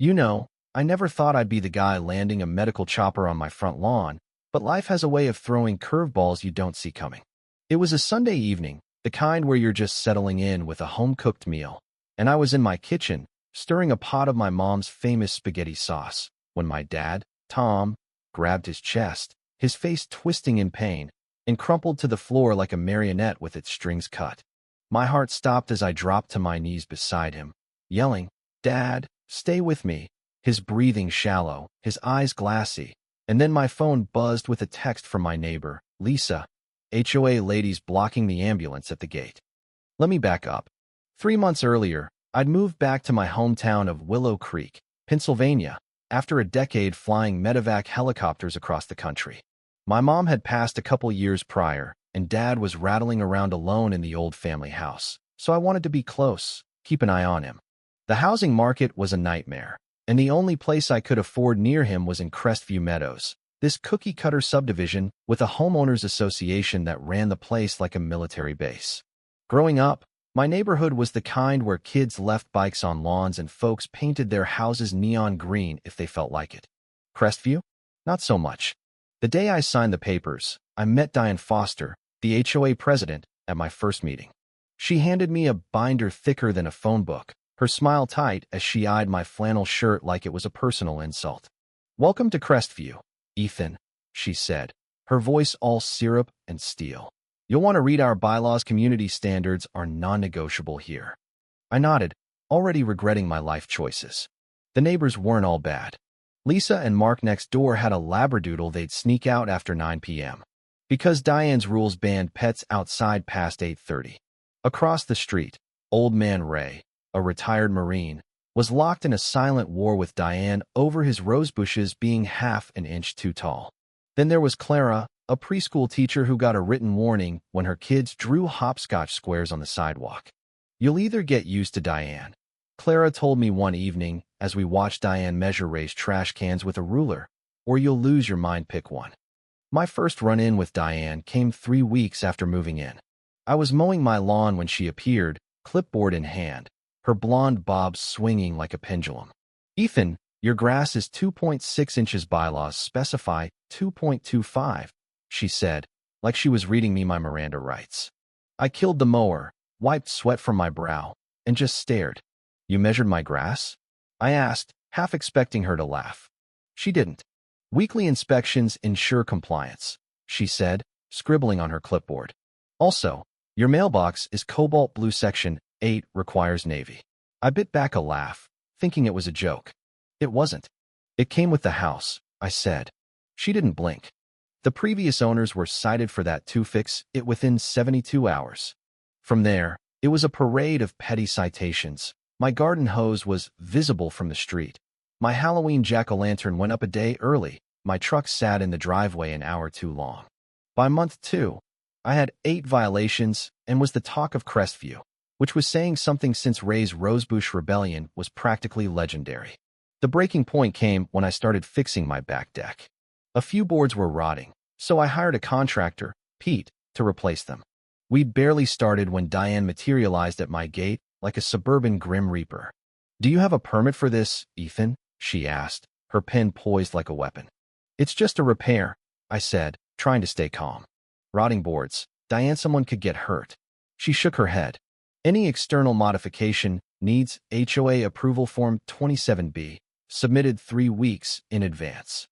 You know, I never thought I'd be the guy landing a medical chopper on my front lawn, but life has a way of throwing curveballs you don't see coming. It was a Sunday evening, the kind where you're just settling in with a home-cooked meal, and I was in my kitchen, stirring a pot of my mom's famous spaghetti sauce, when my dad, Tom, grabbed his chest, his face twisting in pain, and crumpled to the floor like a marionette with its strings cut. My heart stopped as I dropped to my knees beside him, yelling, "Dad, stay with me." His breathing shallow, his eyes glassy, and then my phone buzzed with a text from my neighbor, Lisa. HOA ladies blocking the ambulance at the gate. Let me back up. 3 months earlier, I'd moved back to my hometown of Willow Creek, Pennsylvania, after a decade flying medevac helicopters across the country. My mom had passed a couple years prior, and Dad was rattling around alone in the old family house, so I wanted to be close, keep an eye on him. The housing market was a nightmare, and the only place I could afford near him was in Crestview Meadows, this cookie-cutter subdivision with a homeowners association that ran the place like a military base. Growing up, my neighborhood was the kind where kids left bikes on lawns and folks painted their houses neon green if they felt like it. Crestview? Not so much. The day I signed the papers, I met Diane Foster, the HOA president, at my first meeting. She handed me a binder thicker than a phone book, her smile tight as she eyed my flannel shirt like it was a personal insult. "Welcome to Crestview, Ethan," she said, her voice all syrup and steel. "You'll want to read our bylaws. Community standards are non-negotiable here." I nodded, already regretting my life choices. The neighbors weren't all bad. Lisa and Mark next door had a labradoodle they'd sneak out after 9 p.m. because Diane's rules banned pets outside past 8:30. Across the street, old man Ray, a retired Marine, was locked in a silent war with Diane over his rosebushes being half an inch too tall. Then there was Clara, a preschool teacher who got a written warning when her kids drew hopscotch squares on the sidewalk. "You'll either get used to Diane," Clara told me one evening as we watched Diane measure Ray's trash cans with a ruler, "or you'll lose your mind. Pick one." My first run-in with Diane came 3 weeks after moving in. I was mowing my lawn when she appeared, clipboard in hand, her blonde bob swinging like a pendulum. "Ethan, your grass is 2.6 inches. Bylaws specify 2.25, she said, like she was reading me my Miranda rights. I killed the mower, wiped sweat from my brow, and just stared. "You measured my grass?" I asked, half expecting her to laugh. She didn't. "Weekly inspections ensure compliance," she said, scribbling on her clipboard. "Also, your mailbox is cobalt blue. Section 8 requires navy." I bit back a laugh, thinking it was a joke. It wasn't. "It came with the house," I said. She didn't blink. The previous owners were cited for that to fix it within 72 hours. From there, it was a parade of petty citations. My garden hose was visible from the street. My Halloween jack-o'-lantern went up a day early. My truck sat in the driveway an hour too long. By month 2, I had 8 violations and was the talk of Crestview, which was saying something since Ray's Rosebush Rebellion was practically legendary. The breaking point came when I started fixing my back deck. A few boards were rotting, so I hired a contractor, Pete, to replace them. We'd barely started when Diane materialized at my gate like a suburban Grim Reaper. "Do you have a permit for this, Ethan?" she asked, her pen poised like a weapon. "It's just a repair," I said, trying to stay calm. "Rotting boards, Diane, someone could get hurt." She shook her head. "Any external modification needs HOA approval form 27B, submitted 3 weeks in advance."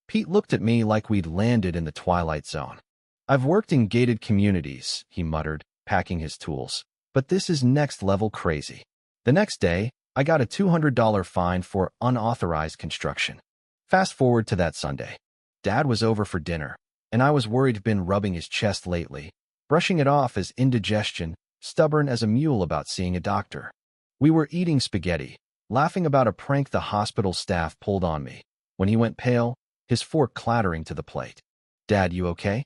Pete looked at me like we'd landed in the Twilight Zone. "I've worked in gated communities," he muttered, packing his tools, "but this is next-level crazy." The next day, I got a $200 fine for unauthorized construction. Fast forward to that Sunday. Dad was over for dinner, and I was worried he'd been rubbing his chest lately, brushing it off as indigestion, stubborn as a mule about seeing a doctor. We were eating spaghetti, laughing about a prank the hospital staff pulled on me, when he went pale, his fork clattering to the plate. "Dad, you okay?"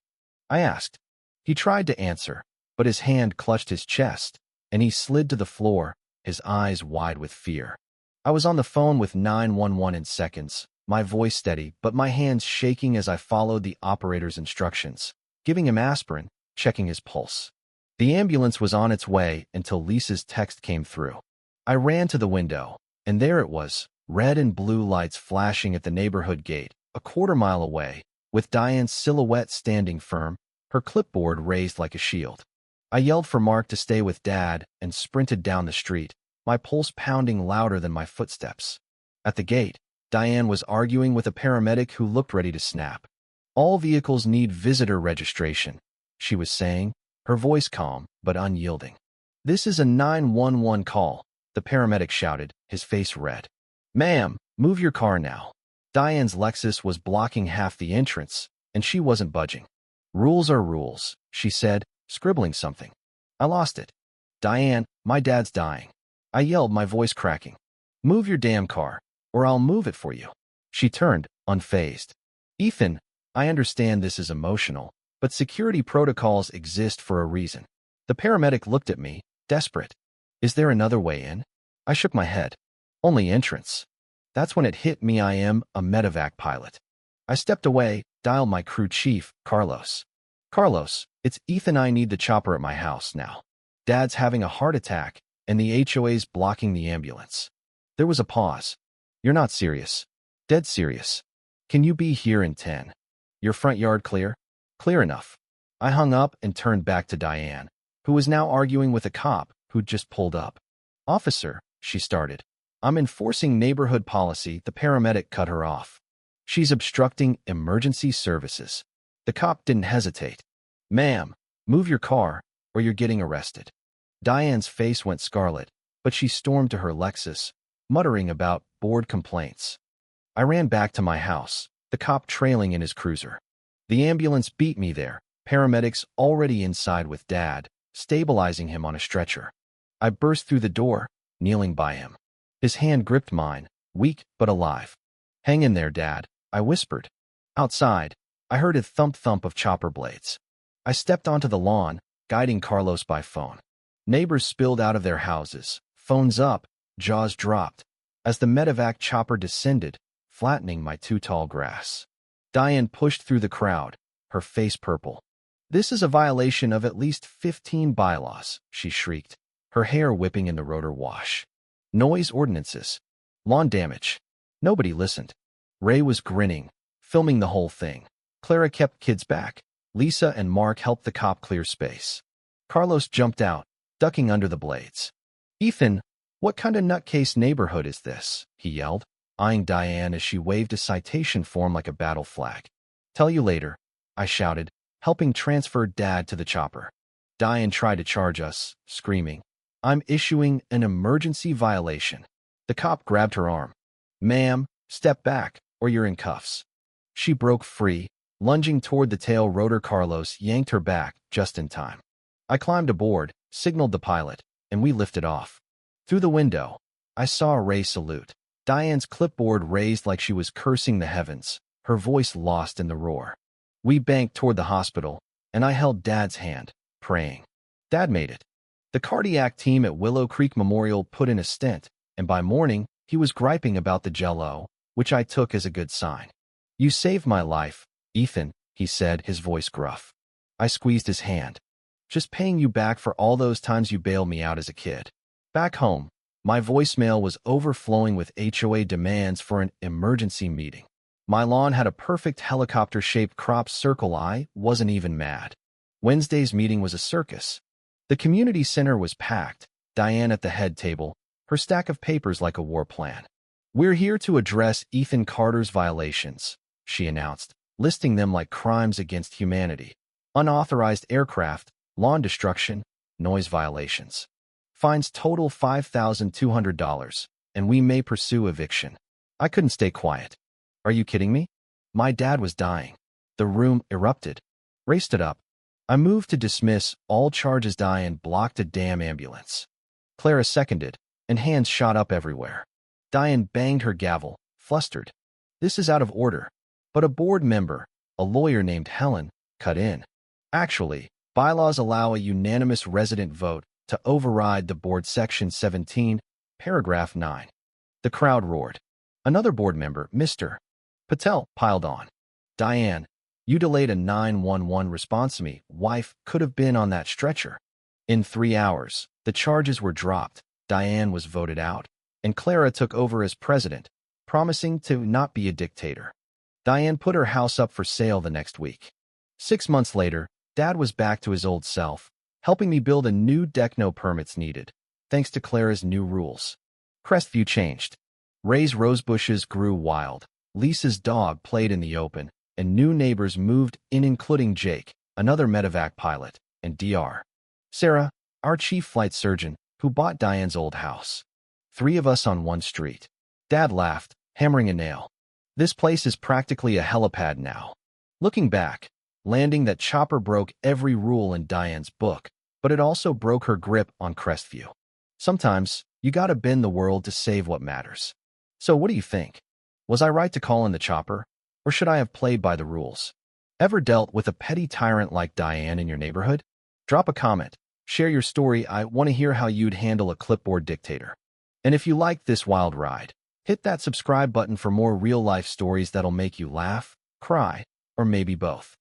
I asked. He tried to answer, but his hand clutched his chest, and he slid to the floor, his eyes wide with fear. I was on the phone with 911 in seconds, my voice steady but my hands shaking as I followed the operator's instructions, giving him aspirin, checking his pulse. The ambulance was on its way until Lisa's text came through. I ran to the window, and there it was, red and blue lights flashing at the neighborhood gate, a quarter-mile away, with Diane's silhouette standing firm, her clipboard raised like a shield. I yelled for Mark to stay with Dad and sprinted down the street, my pulse pounding louder than my footsteps. At the gate, Diane was arguing with a paramedic who looked ready to snap. "All vehicles need visitor registration," she was saying, her voice calm but unyielding. "This is a 911 call," the paramedic shouted, his face red. "Ma'am, move your car now." Diane's Lexus was blocking half the entrance, and she wasn't budging. "Rules are rules," she said, scribbling something. I lost it. "Diane, my dad's dying," I yelled, my voice cracking. "Move your damn car, or I'll move it for you." She turned, unfazed. "Ethan, I understand this is emotional, but security protocols exist for a reason." The paramedic looked at me, desperate. "Is there another way in?" I shook my head. "Only entrance." That's when it hit me, I am a medevac pilot. I stepped away, dialed my crew chief, Carlos. "Carlos, it's Ethan. I need the chopper at my house now. Dad's having a heart attack, and the HOA's blocking the ambulance." There was a pause. "You're not serious." "Dead serious." "Can you be here in 10? Your front yard clear?" "Clear enough." I hung up and turned back to Diane, who was now arguing with a cop who'd just pulled up. "Officer," she started. "I'm enforcing neighborhood policy." The paramedic cut her off. "She's obstructing emergency services." The cop didn't hesitate. "Ma'am, move your car, or you're getting arrested." Diane's face went scarlet, but she stormed to her Lexus, muttering about board complaints. I ran back to my house, the cop trailing in his cruiser. The ambulance beat me there, paramedics already inside with Dad, stabilizing him on a stretcher. I burst through the door, kneeling by him. His hand gripped mine, weak but alive. "Hang in there, Dad," I whispered. Outside, I heard a thump-thump of chopper blades. I stepped onto the lawn, guiding Carlos by phone. Neighbors spilled out of their houses, phones up, jaws dropped, as the medevac chopper descended, flattening my too-tall grass. Diane pushed through the crowd, her face purple. "This is a violation of at least 15 bylaws," she shrieked, her hair whipping in the rotor wash. "Noise ordinances. Lawn damage." Nobody listened. Ray was grinning, filming the whole thing. Clara kept kids back. Lisa and Mark helped the cop clear space. Carlos jumped out, ducking under the blades. "Ethan, what kind of nutcase neighborhood is this?" he yelled, eyeing Diane as she waved a citation form like a battle flag. "Tell you later," I shouted, helping transfer Dad to the chopper. Diane tried to charge us, screaming, "I'm issuing an emergency violation." The cop grabbed her arm. "Ma'am, step back, or you're in cuffs." She broke free, lunging toward the tail rotor. Carlos yanked her back just in time. I climbed aboard, signaled the pilot, and we lifted off. Through the window, I saw Ray salute. Diane's clipboard raised like she was cursing the heavens, her voice lost in the roar. We banked toward the hospital, and I held Dad's hand, praying. Dad made it. The cardiac team at Willow Creek Memorial put in a stent, and by morning, he was griping about the Jell-O, which I took as a good sign. "You saved my life, Ethan," he said, his voice gruff. I squeezed his hand. "Just paying you back for all those times you bailed me out as a kid." Back home, my voicemail was overflowing with HOA demands for an emergency meeting. My lawn had a perfect helicopter-shaped crop circle. I wasn't even mad. Wednesday's meeting was a circus. The community center was packed, Diane at the head table, her stack of papers like a war plan. "We're here to address Ethan Carter's violations," she announced, listing them like crimes against humanity. Unauthorized aircraft, lawn destruction, noise violations. Fines total $5,200, and we may pursue eviction. I couldn't stay quiet. "Are you kidding me? My dad was dying." The room erupted. Ray stood up. I moved to dismiss all charges. Diane blocked a damn ambulance. Clara seconded, and hands shot up everywhere. Diane banged her gavel, flustered. "This is out of order." But a board member, a lawyer named Helen, cut in. "Actually, bylaws allow a unanimous resident vote to override the board Section 17, Paragraph 9. The crowd roared. Another board member, Mr. Patel, piled on. "Diane, you delayed a 911 response to me. Wife could have been on that stretcher." In 3 hours, the charges were dropped, Diane was voted out, and Clara took over as president, promising to not be a dictator. Diane put her house up for sale the next week. 6 months later, Dad was back to his old self, helping me build a new deck, no permits needed, thanks to Clara's new rules. Crestview changed. Ray's rosebushes grew wild, Lisa's dog played in the open, and new neighbors moved in, including Jake, another medevac pilot, and Dr. Sarah, our chief flight surgeon, who bought Diane's old house. 3 of us on one street. Dad laughed, hammering a nail. This place is practically a helipad now. Looking back, landing that chopper broke every rule in Diane's book, but it also broke her grip on Crestview. Sometimes, you gotta bend the world to save what matters. So what do you think? Was I right to call in the chopper? Or should I have played by the rules? Ever dealt with a petty tyrant like Diane in your neighborhood? Drop a comment. Share your story. I want to hear how you'd handle a clipboard dictator. And if you liked this wild ride, hit that subscribe button for more real-life stories that'll make you laugh, cry, or maybe both.